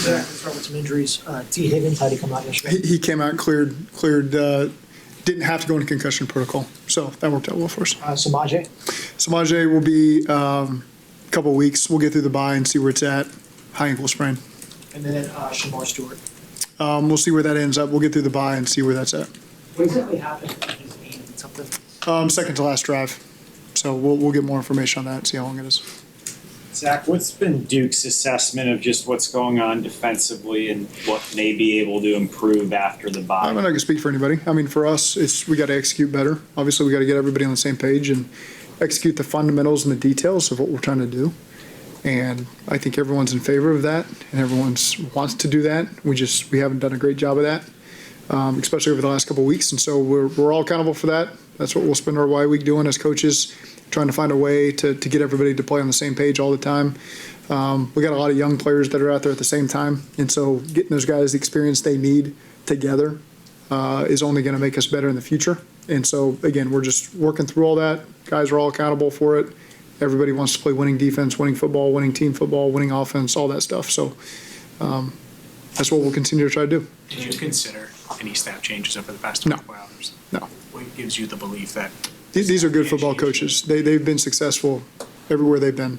Zach, let's start with some injuries. T. Higgins, how did he come out yesterday? He came out cleared, didn't have to go into concussion protocol. So that worked out well for us. Samaje? Will be a couple of weeks. We'll get through the bye and see where it's at. High ankle sprain. And then Shamar Stewart. We'll see where that ends up. We'll get through the bye and see where that's at. What exactly happened in his knee? Something? Second to last drive. So we'll get more information on that and see how long it is. Zach, what's been Duke's assessment of just what's going on defensively and what may be able to improve after the bye? I'm not going to speak for anybody. I mean, for us, we got to execute better. Obviously, we got to get everybody on the same page and execute the fundamentals and the details of what we're trying to do. And I think everyone's in favor of that, and everyone wants to do that. We haven't done a great job of that, especially over the last couple of weeks. And so we're all accountable for that. That's what we'll spend our Y week doing as coaches, trying to find a way to get everybody to play on the same page all the time. We got a lot of young players that are out there at the same time, and so getting those guys the experience they need together is only going to make us better in the future. And so, again, we're just working through all that. Guys are all accountable for it. Everybody wants to play winning defense, winning football, winning team football, winning offense, all that stuff. So that's what we'll continue to try to do. Did you consider any staff changes over the past No. 24 hours? No. What gives you the belief that These are good football coaches. They've been successful everywhere they've been.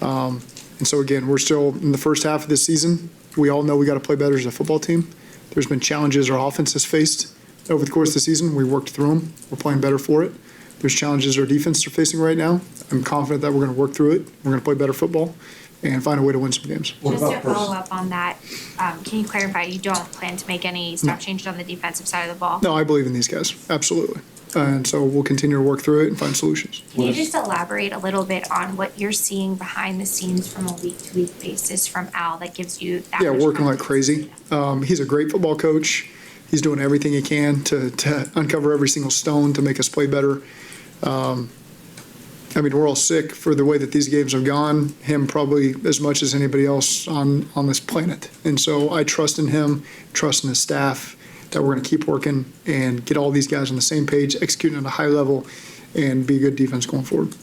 And so, again, we're still in the first half of this season. We all know we got to play better as a football team. There's been challenges our offense has faced over the course of the season. We worked through them. We're playing better for it. There's challenges our defense are facing right now. I'm confident that we're going to work through it. We're going to play better football and find a way to win some games. Just to follow up on that, can you clarify you don't plan to make any staff changes on the defensive side of the ball? No, I believe in these guys. Absolutely. And so we'll continue to work through it and find solutions. Can you just elaborate a little bit on what you're seeing behind the scenes from a week-to-week basis from Al that gives you that Yeah, much working like confidence? crazy. He's a great football coach. He's doing everything he can to uncover every single stone to make us play better. I mean, we're all sick for the way that these games have gone, him probably as much as anybody else on this planet. And so I trust in him, trust in the staff, that we're going to keep working and get all these guys on the same page, executing at a high level, and be a good defense going forward.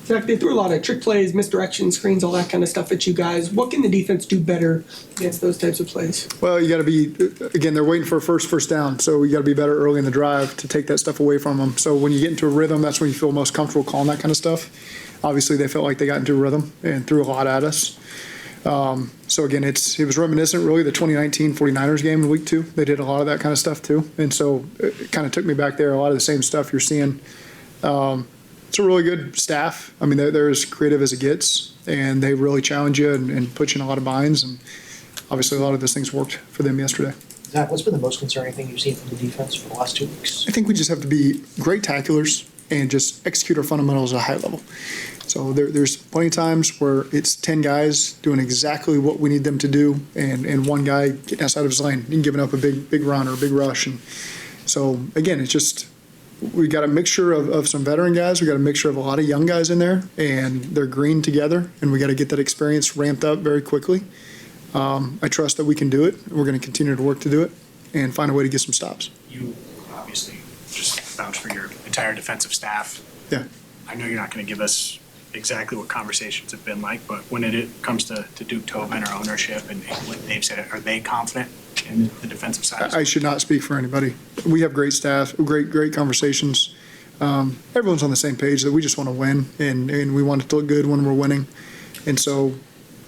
Zach, they threw a lot of trick plays, misdirection, screens, all that kind of stuff at you guys. What can the defense do better against those types of plays? Well, you got to be, again, they're waiting for a first down, so you got to be better early in the drive to take that stuff away from them. So when you get into a rhythm, that's when you feel most comfortable calling that kind of stuff. Obviously, they felt like they got into a rhythm and threw a lot at us. So again, it was reminiscent really the 2019 49ers game in week 2. They did a lot of that kind of stuff too. And so it kind of took me back there. A lot of the same stuff you're seeing. It's a really good staff. I mean, they're as creative as it gets, and they really challenge you and put you in a lot of binds. And obviously a lot of those things worked for them yesterday. Zach, what's been the most concerning thing you've seen from the defense for the last 2 weeks? I think we just have to be great tacklers and just execute our fundamentals at a high level. So there's plenty of times where it's 10 guys doing exactly what we need them to do, and one guy getting outside of his lane and giving up a big run or a big rush. And so, again, it's just we got a mixture of some veteran guys. We got a mixture of a lot of young guys in there, and they're green together, and we got to get that experience ramped up very quickly. I trust that we can do it. We're going to continue to work to do it and find a way to get some stops. you obviously just vouch for your entire defensive staff? Yeah. I know you're not going to give us exactly what conversations have been like, but when it comes to Duke Tobin or ownership and what they've said, are they confident in the defensive side? I should not speak for anybody. We have great staff, great conversations. Everyone's on the same page that we just want to win, and we want it to look good when we're winning. And so,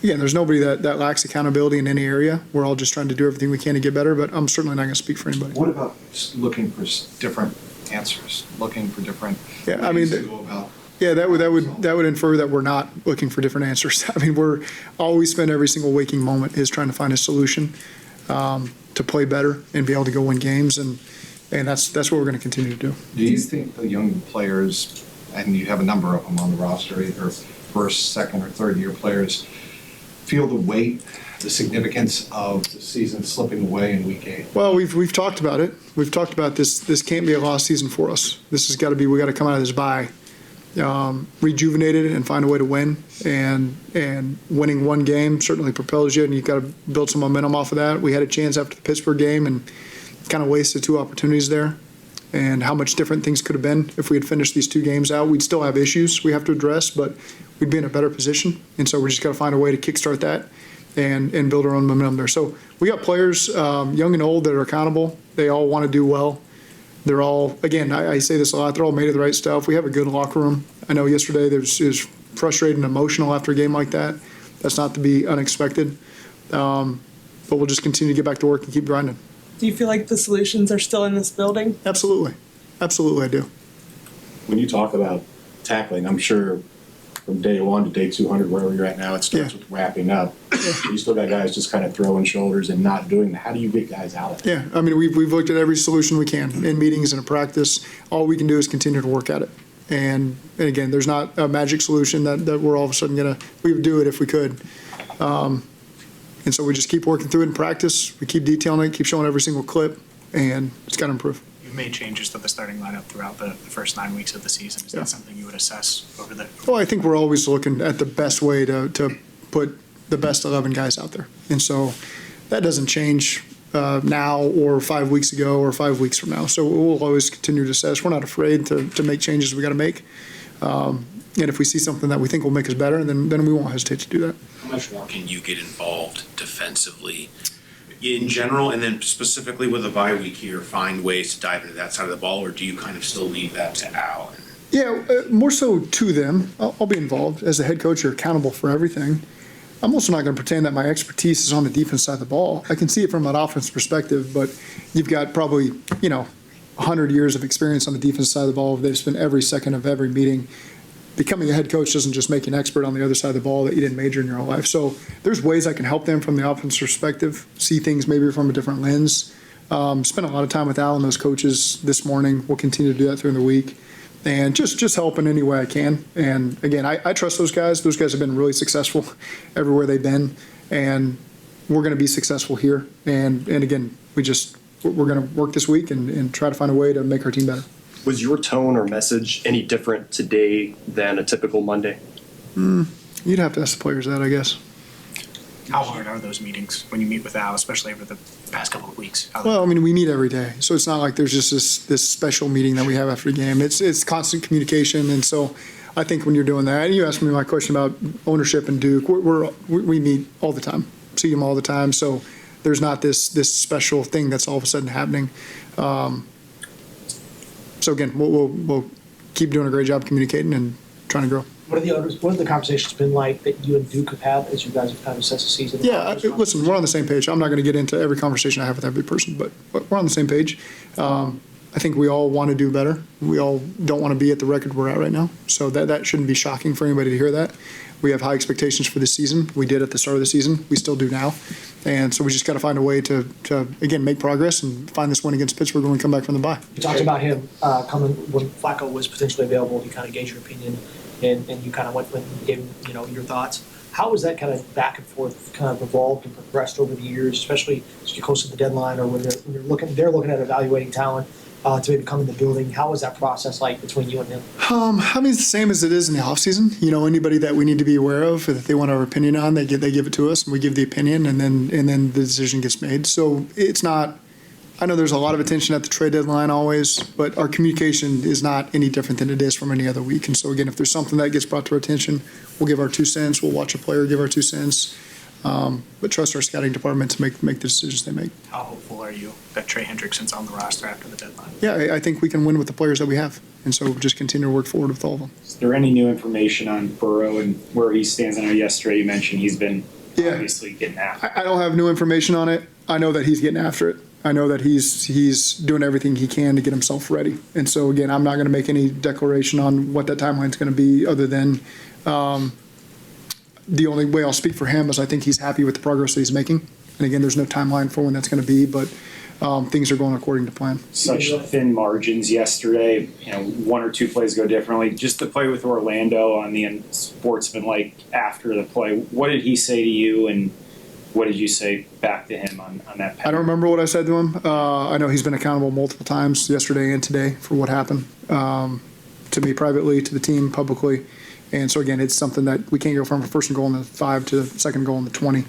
again, there's nobody that lacks accountability in any area. We're all just trying to do everything we can to get better, but I'm certainly not going to speak for anybody. What about looking for different answers, looking for different Yeah, I mean, ways to go about? Yeah, that would infer that we're not looking for different answers. I mean, we're always spend every single waking moment is trying to find a solution to play better and be able to go win games, and that's what we're going to continue to do. Do you think the young players, and you have a number of them on the roster, either first, second, or third year players, feel the weight, the significance of the season slipping away in week 8? Well, we've talked about it. We've talked about this. This can't be a lost season for us. This has got to be. We got to come out of this bye rejuvenated and find a way to win. And winning one game certainly propels you, and you've got to build some momentum off of that. We had a chance after the Pittsburgh game and kind of wasted 2 opportunities there. And how much different things could have been if we had finished these 2 games out. We'd still have issues we have to address, but we'd be in a better position. And so we just got to find a way to kickstart that and build our own momentum there. So we got players, young and old, that are accountable. They all want to do well. They're all, again, I say this a lot, they're all made of the right stuff. We have a good locker room. I know yesterday it was frustrating and emotional after a game like that. That's not to be unexpected. But we'll just continue to get back to work and keep grinding. Do you feel like the solutions are still in this building? Absolutely. Absolutely, I do. When you talk about tackling, I'm sure from day 1 to day 200, wherever you're at now, it starts with wrapping up. You still got guys just kind of throwing shoulders and not doing that. How do you get guys out of it? Yeah, I mean, we've looked at every solution we can in meetings and in practice. All we can do is continue to work at it. And again, there's not a magic solution that we're all of a sudden we would do it if we could. And so we just keep working through it in practice. We keep detailing it, keep showing every single clip, and it's got to improve. You've made changes to the starting lineup throughout the first 9 weeks of the season. Is that something you would assess over the? Well, I think we're always looking at the best way to put the best 11 guys out there. And so that doesn't change now or 5 weeks ago or 5 weeks from now. So we'll always continue to assess. We're not afraid to make changes we got to make. And if we see something that we think will make us better, then we won't hesitate to do that. How much more can you get involved defensively in general, and then specifically with a bye week here, find ways to dive into that side of the ball, or do you kind of still leave that to Al? Yeah, more so to them. I'll be involved. As the head coach, you're accountable for everything. I'm also not going to pretend that my expertise is on the defense side of the ball. I can see it from an offense perspective, but you've got probably, 100 years of experience on the defense side of the ball. They've spent every second of every meeting. Becoming a head coach doesn't just make you an expert on the other side of the ball that you didn't major in your whole life. So there's ways I can help them from the offense perspective, see things maybe from a different lens. Spent a lot of time with Al and those coaches this morning. We'll continue to do that through the week. And just help in any way I can. And again, I trust those guys. Those guys have been really successful everywhere they've been. And we're going to be successful here. And again, we're going to work this week and try to find a way to make our team better. Was your tone or message any different today than a typical Monday? You'd have to ask the players that, I guess. How hard are those meetings when you meet with Al, especially over the past couple of weeks? Well, I mean, we meet every day, so it's not like there's just this special meeting that we have after a game. It's constant communication, and so I think when you're doing that, and you asked me my question about ownership and Duke, we meet all the time, see them all the time. So there's not this special thing that's all of a sudden happening. So again, we'll keep doing a great job communicating and trying to grow. What have the conversations been like that you and Duke have had as you guys have kind of assessed the season? Yeah, listen, we're on the same page. I'm not going to get into every conversation I have with every person, but we're on the same page. I think we all want to do better. We all don't want to be at the record we're at right now. So that shouldn't be shocking for anybody to hear that. We have high expectations for this season. We did at the start of the season. We still do now. And so we just got to find a way to again, make progress and find this win against Pittsburgh when we come back from the bye. You talked about him coming when Flacco was potentially available. You kind of gave your opinion, and you kind of went and gave him, your thoughts. How was that kind of back and forth kind of evolved and progressed over the years, especially as you're close to the deadline or when they're looking at evaluating talent to maybe come in the building? How was that process like between you and him? I mean, it's the same as it is in the offseason. Anybody that we need to be aware of, that they want our opinion on, they give it to us, and we give the opinion, and then the decision gets made. So it's not. I know there's a lot of attention at the trade deadline always, but our communication is not any different than it is from any other week. And so again, if there's something that gets brought to our attention, we'll give our 2 cents. We'll watch a player give our 2 cents. But trust our scouting department to make the decisions they make. How hopeful are you that Trey Hendrickson's on the roster after the deadline? Yeah, I think we can win with the players that we have. And so we'll just continue to work forward with all of them. Is there any new information on Burrow and where he stands? I know yesterday you mentioned he's been obviously getting after it. I don't have new information on it. I know that he's getting after it. I know that he's doing everything he can to get himself ready. And so, again, I'm not going to make any declaration on what that timeline is going to be other than the only way I'll speak for him is I think he's happy with the progress that he's making. And, again, there's no timeline for when that's going to be, but things are going according to plan. Such thin margins yesterday, 1 or 2 plays go differently. Just the play with Orlando on the unsportsmanlike after the play, what did he say to you and what did you say back to him on that penalty? I don't remember what I said to him. I know he's been accountable multiple times yesterday and today for what happened to me privately, to the team publicly. And so, again, it's something that we can't go from a first and goal in the 5 to second goal in the 20.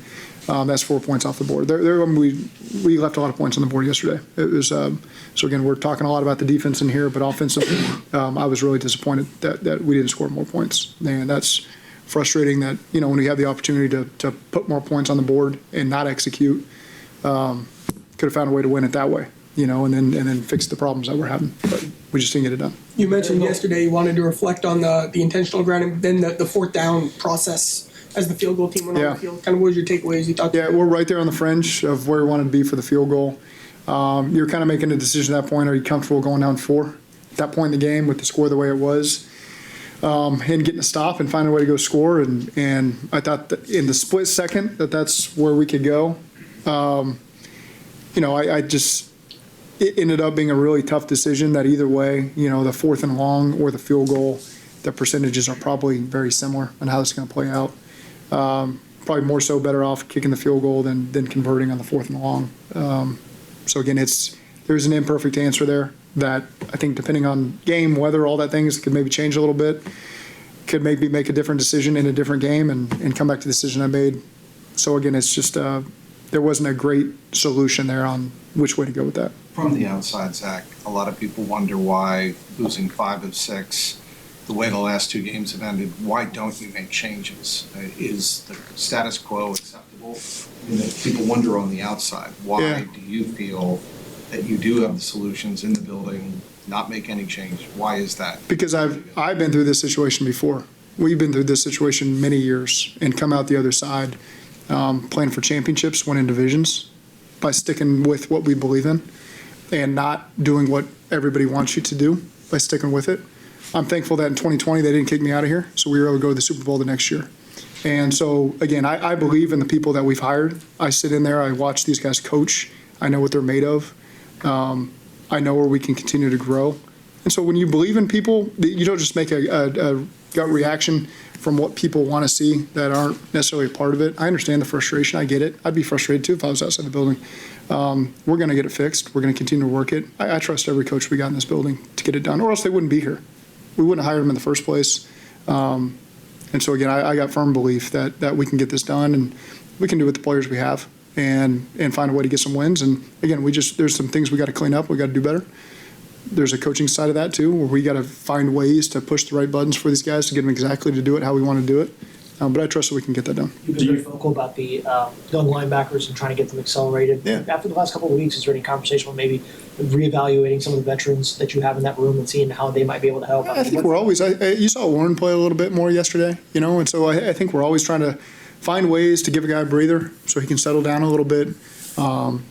That's 4 points off the board. We left a lot of points on the board yesterday. It was so, again, we're talking a lot about the defense in here, but offensively, I was really disappointed that we didn't score more points. And that's frustrating that, when we have the opportunity to put more points on the board and not execute, could have found a way to win it that way, and then fix the problems that we're having. But we just didn't get it done. You mentioned yesterday you wanted to reflect on the intentional grounding, then the fourth down process as the field goal team went on the field. Kind of what was your takeaways you thought? Yeah, we're right there on the fringe of where we wanted to be for the field goal. You're kind of making a decision at that point. Are you comfortable going down 4 at that point in the game with the score the way it was? And getting a stop and finding a way to go score. And I thought that in the split second that's where we could go. It ended up being a really tough decision that either way, the fourth and long or the field goal, the percentages are probably very similar on how it's going to play out. Probably more so better off kicking the field goal than converting on the fourth and long. So again, there's an imperfect answer there that I think depending on game, weather, all that things could maybe change a little bit, could maybe make a different decision in a different game and come back to the decision I made. So again, it's just there wasn't a great solution there on which way to go with that. From the outside, Zach, a lot of people wonder why losing 5 of 6, the way the last 2 games have ended, why don't you make changes? Is the status quo acceptable? People wonder on the outside, why do you feel that you do have the solutions in the building, not make any change? Why is that? Because I've been through this situation before. We've been through this situation many years and come out the other side playing for championships, winning divisions by sticking with what we believe in and not doing what everybody wants you to do by sticking with it. I'm thankful that in 2020 they didn't kick me out of here, so we were able to go to the Super Bowl the next year. And so, again, I believe in the people that we've hired. I sit in there, I watch these guys coach. I know what they're made of. I know where we can continue to grow. And so when you believe in people, you don't just make a gut reaction from what people want to see that aren't necessarily a part of it. I understand the frustration. I get it. I'd be frustrated too if I was outside the building. We're going to get it fixed. We're going to continue to work it. I trust every coach we got in this building to get it done, or else they wouldn't be here. We wouldn't have hired them in the first place. And so, again, I got firm belief that we can get this done and we can do it with the players we have and find a way to get some wins. And, again, there's some things we got to clean up. We got to do better. There's a coaching side of that, too, where we got to find ways to push the right buttons for these guys to get them exactly to do it how we want to do it. But I trust that we can get that done. You've been very vocal about the young linebackers and trying to get them accelerated. Yeah. After the last couple of weeks, is there any conversation about maybe reevaluating some of the veterans that you have in that room and seeing how they might be able to help? I think we're always you saw Warren play a little bit more yesterday, and so I think we're always trying to find ways to give a guy a breather so he can settle down a little bit,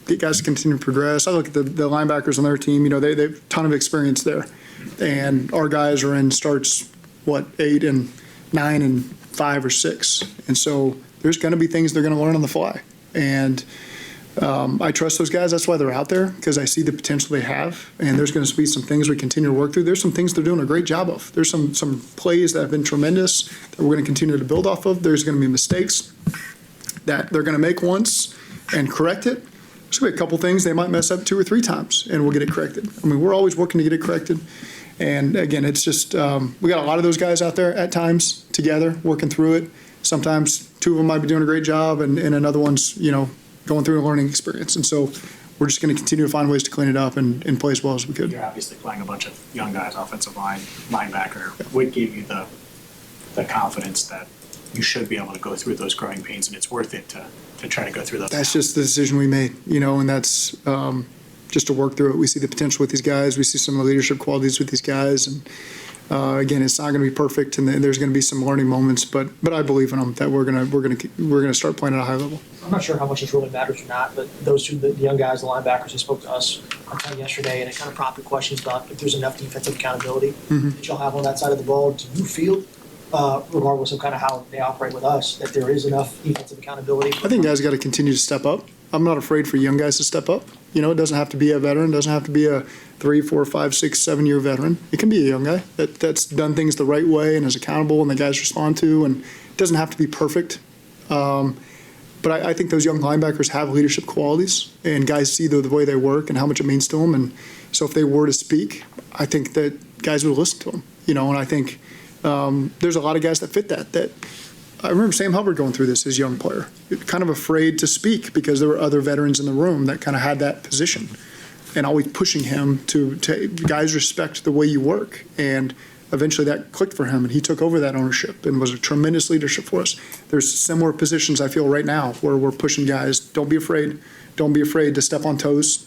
get guys to continue to progress. I look at the linebackers on their team, they have a ton of experience there. And our guys are in starts, 8 and 9 and 5 or 6. And so there's going to be things they're going to learn on the fly. And I trust those guys. That's why they're out there, because I see the potential they have. And there's going to be some things we continue to work through. There's some things they're doing a great job of. There's some plays that have been tremendous that we're going to continue to build off of. There's going to be mistakes that they're going to make once and correct it. There's going to be a couple things they might mess up 2 or 3 times, and we'll get it corrected. I mean, we're always working to get it corrected. And again, it's just we got a lot of those guys out there at times together working through it. Sometimes 2 of them might be doing a great job, and another one's going through a learning experience. And so we're just going to continue to find ways to clean it up and play as well as we could. You're obviously playing a bunch of young guys, offensive line, linebacker. What gave you the confidence that you should be able to go through those growing pains and it's worth it to try to go through those? That's just the decision we made, and that's just to work through it. We see the potential with these guys. We see some of the leadership qualities with these guys. And again, it's not going to be perfect, and there's going to be some learning moments. But I believe in them that we're gonna start playing at a high level. I'm not sure how much this really matters or not, but those 2, the young guys, the linebackers, they spoke to us on time yesterday, and it kind of prompted questions about if there's enough defensive accountability that you'll have on that side of the ball. Do you feel, regardless of kind of how they operate with us, that there is enough defensive accountability? I think guys got to continue to step up. I'm not afraid for young guys to step up. It doesn't have to be a veteran. It doesn't have to be a 3, 4, 5, 6, 7 year veteran. It can be a young guy that's done things the right way and is accountable and the guys respond to. And it doesn't have to be perfect. But I think those young linebackers have leadership qualities, and guys see the way they work and how much it means to them. And so if they were to speak, I think that guys would listen to them. And I think there's a lot of guys that fit that. I remember Sam Hubbard going through this as a young player, kind of afraid to speak because there were other veterans in the room that kind of had that position, and always pushing him to guys respect the way you work. And eventually that clicked for him and he took over that ownership and was a tremendous leadership for us. There's similar positions I feel right now where we're pushing guys, don't be afraid to step on toes.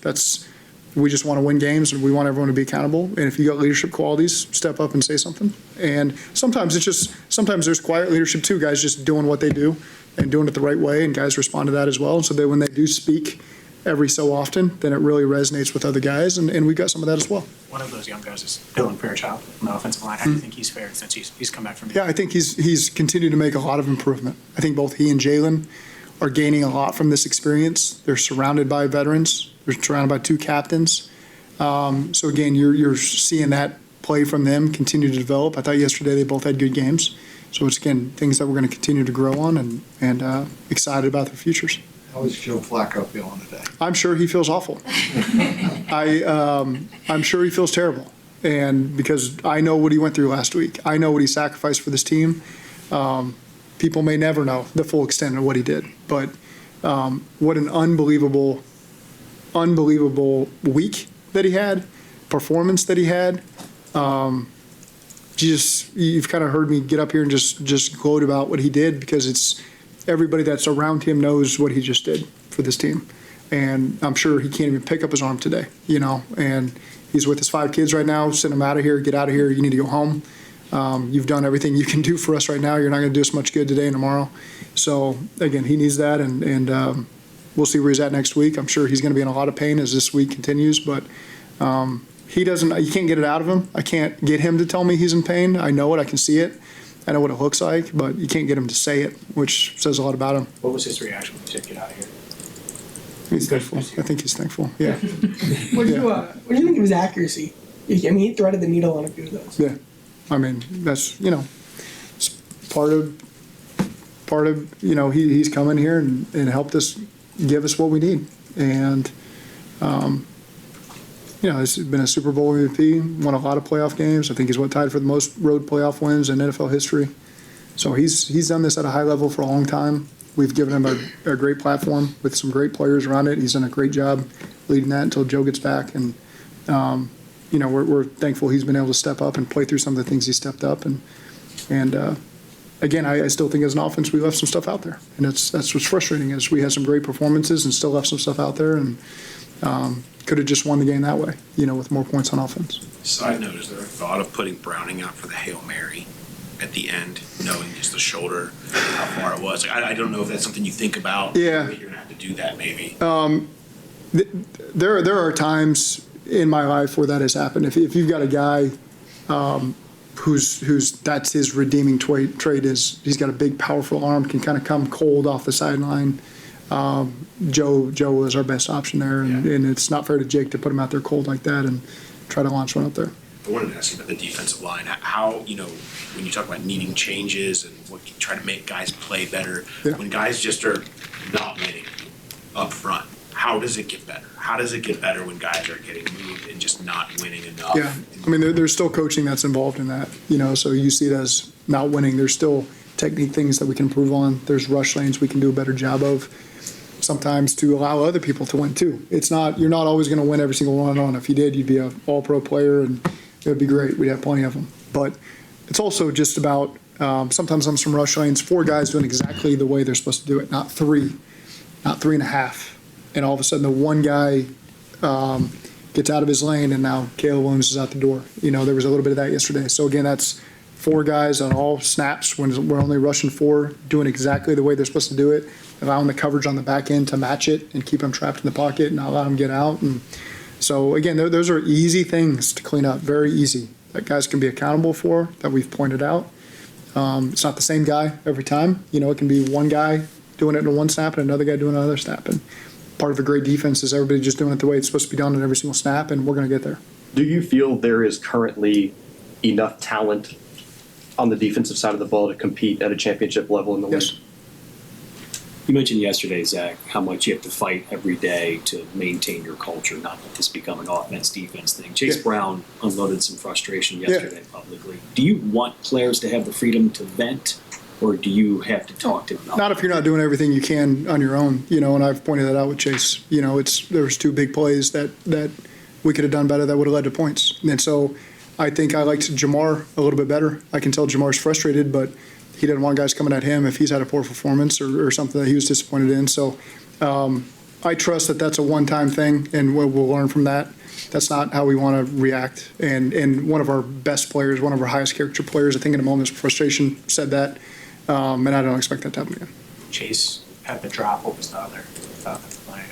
We just want to win games and we want everyone to be accountable. And if you got leadership qualities, step up and say something. And sometimes there's quiet leadership too, guys just doing what they do and doing it the right way, and guys respond to that as well. So that when they do speak every so often, then it really resonates with other guys, and we got some of that as well. One of those young guys is Dylan Fairchild on the offensive line. How do you think he's fared since he's come back from? Yeah, I think he's continued to make a lot of improvement. I think both he and Jalen are gaining a lot from this experience. They're surrounded by veterans. They're surrounded by two captains. So again, you're seeing that play from them continue to develop. I thought yesterday they both had good games. So it's, again, things that we're going to continue to grow on and excited about their futures. How is Joe Flacco feeling today? I'm sure he feels awful. I'm sure he feels terrible. And because I know what he went through last week. I know what he sacrificed for this team. People may never know the full extent of what he did. But what an unbelievable week that he had, performance that he had. You've kind of heard me get up here and just gloat about what he did, because it's everybody that's around him knows what he just did for this team. And I'm sure he can't even pick up his arm today, and he's with his 5 kids right now. Send him out of here, get out of here. You need to go home. You've done everything you can do for us right now. You're not going to do us much good today and tomorrow. So again, he needs that, and we'll see where he's at next week. I'm sure he's going to be in a lot of pain as this week continues, but you can't get it out of him. I can't get him to tell me he's in pain. I know it. I can see it. I know what it looks like, but you can't get him to say it, which says a lot about him. What was his reaction when you said get out of here? He's thankful. I think he's thankful. Yeah. What do you think of his accuracy? I mean, he threaded the needle on a few of those. Yeah. I mean, that's, it's part of, he's come in here and helped us, give us what we need. And, he's been a Super Bowl MVP, won a lot of playoff games. I think he's tied for the most road playoff wins in NFL history. So he's done this at a high level for a long time. We've given him a great platform with some great players around it. He's done a great job leading that until Joe gets back. And, we're thankful he's been able to step up and play through some of the things he stepped up. And again, I still think as an offense we left some stuff out there. And that's what's frustrating is we had some great performances and still left some stuff out there. And could have just won the game that way, with more points on offense. Side note, is there a thought of putting Browning out for the Hail Mary at the end, knowing just the shoulder, how far it was? I don't know if that's something you think about. Yeah. You're going to have to do that maybe. There are times in my life where that has happened. If you've got a guy who's that's his redeeming trait is he's got a big, powerful arm, can kind of come cold off the sideline. Joe was our best option there, and it's not fair to Jake to put him out there cold like that and try to launch one up there. I wanted to ask you about the defensive line. How, when you talk about needing changes and try to make guys play better, when guys just are not winning up front, how does it get better? How does it get better when guys are getting moved and just not winning enough? Yeah, I mean, there's still coaching that's involved in that, so you see it as not winning. There's still technique things that we can improve on. There's rush lanes we can do a better job of. Sometimes to allow other people to win too. You're not always going to win every single one on. If you did, you'd be an all-pro player and it would be great. We'd have plenty of them. But it's also just about sometimes on some rush lanes, 4 guys doing exactly the way they're supposed to do it, not 3, not 3.5. And all of a sudden the one guy gets out of his lane and now Caleb Williams is out the door. There was a little bit of that yesterday. So again, that's 4 guys on all snaps when we're only rushing 4, doing exactly the way they're supposed to do it, allowing the coverage on the back end to match it and keep them trapped in the pocket and not allow them to get out. And so again, those are easy things to clean up, very easy, that guys can be accountable for, that we've pointed out. It's not the same guy every time. It can be one guy doing it in one snap and another guy doing another snap. And part of a great defense is everybody just doing it the way it's supposed to be done in every single snap, and we're going to get there. Do you feel there is currently enough talent on the defensive side of the ball to compete at a championship level in the league? Yes. You mentioned yesterday, Zach, how much you have to fight every day to maintain your culture, not let this become an offense-defense thing. Chase Brown unloaded some frustration yesterday publicly. Do you want players to have the freedom to vent, or do you have to talk to them? Not if you're not doing everything you can on your own, and I've pointed that out with Chase. There was 2 big plays that we could have done better that would have led to points. And so I think I liked Jamar a little bit better. I can tell Jamar's frustrated, but he didn't want guys coming at him if he's had a poor performance or something that he was disappointed in. So I trust that that's a one-time thing, and we'll learn from that. That's not how we want to react. And one of our best players, one of our highest character players, I think in a moment of frustration said that, and I don't expect that to happen again. Chase had the drop. What was the other play?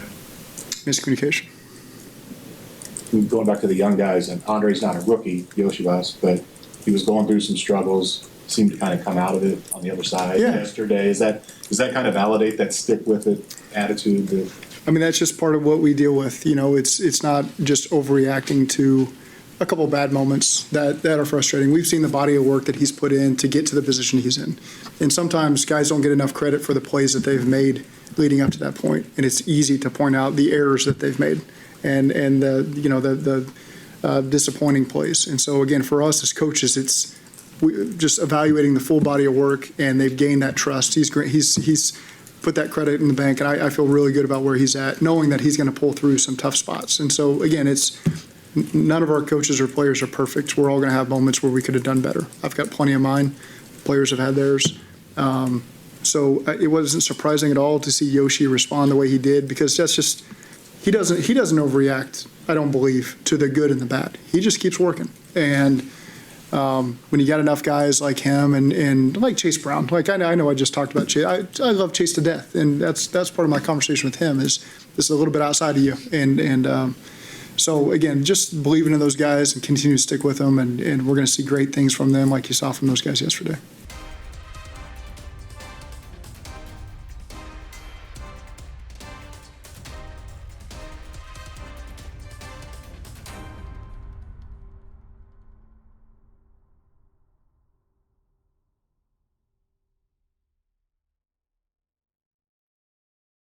Miscommunication. Going back to the young guys, and Andre's not a rookie, Yoshi was, but he was going through some struggles, seemed to kind of come out of it on the other side yesterday. Does that kind of validate that stick with it attitude? I mean, that's just part of what we deal with. You know, it's not just overreacting to a couple of bad moments that are frustrating. We've seen the body of work that he's put in to get to the position he's in. And sometimes guys don't get enough credit for the plays that they've made leading up to that point. And it's easy to point out the errors that they've made and the disappointing plays. And so again, for us as coaches, it's just evaluating the full body of work, and they've gained that trust. He's great. He's put that credit in the bank, and I feel really good about where he's at, knowing that he's going to pull through some tough spots. And so again, it's none of our coaches or players are perfect. We're all going to have moments where we could have done better. I've got plenty of mine. Players have had theirs. So it wasn't surprising at all to see Yoshi respond the way he did, because that's just he doesn't overreact, I don't believe, to the good and the bad. He just keeps working. And when you got enough guys like him and like Chase Brown, like I know I just talked about Chase. I love Chase to death, and that's part of my conversation with him is this is a little bit outside of you. And so again, just believing in those guys and continue to stick with them, and we're going to see great things from them like you saw from those guys yesterday.